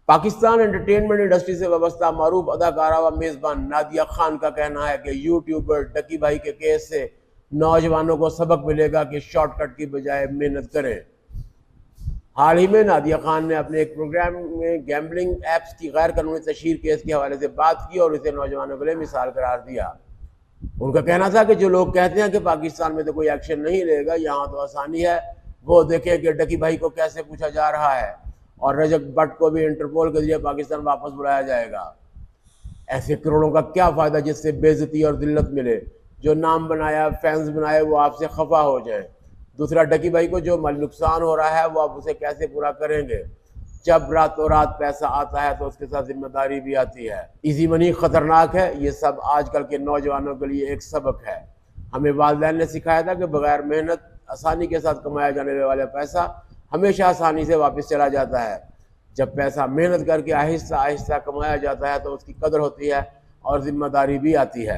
Pakistan entertainment industry से वाबस्ता मारूफ अदाकारा व मेज़बान नादिया खान का कहना है कि यूट्यूबर डकी भाई के केस से नौजवानों को सबक मिलेगा कि शॉर्टकट की बजाय मेहनत करें। हाल ही में नादिया खान ने अपने एक प्रोग्राम में गैम्बलिंग एप्स की गैर कानूनी तशहीर केस के हवाले से बात की और इसे नौजवानों के लिए मिसाल करार दिया। उनका कहना था कि जो लोग कहते हैं कि पाकिस्तान में तो कोई एक्शन नहीं लेगा, यहाँ तो आसानी है, वो देखें कि डकी भाई को कैसे पूछा जा रहा है और रजक भट्ट को भी इंटरपोल के जरिए पाकिस्तान वापस बुलाया जाएगा। ऐसे करोड़ों का क्या फ़ायदा जिससे बेइज्जती और दिल्लत मिले। जो नाम बनाया, फैंस बनाए, वो आपसे खफा हो जाए। दूसरा, डकी भाई को जो माली नुकसान हो रहा है वो आप उसे कैसे पूरा करेंगे। जब रातों रात पैसा आता है तो उसके साथ जिम्मेदारी भी आती है। इजी मनी खतरनाक है। ये सब आजकल के नौजवानों के लिए एक सबक है। हमें वालिदैन ने सिखाया था कि बगैर मेहनत आसानी के साथ कमाया जाने वाला पैसा हमेशा आसानी से वापस चला जाता है। जब पैसा मेहनत करके आहिस्ता आहिस्ता कमाया जाता है तो उसकी कदर होती है और जिम्मेदारी भी आती है।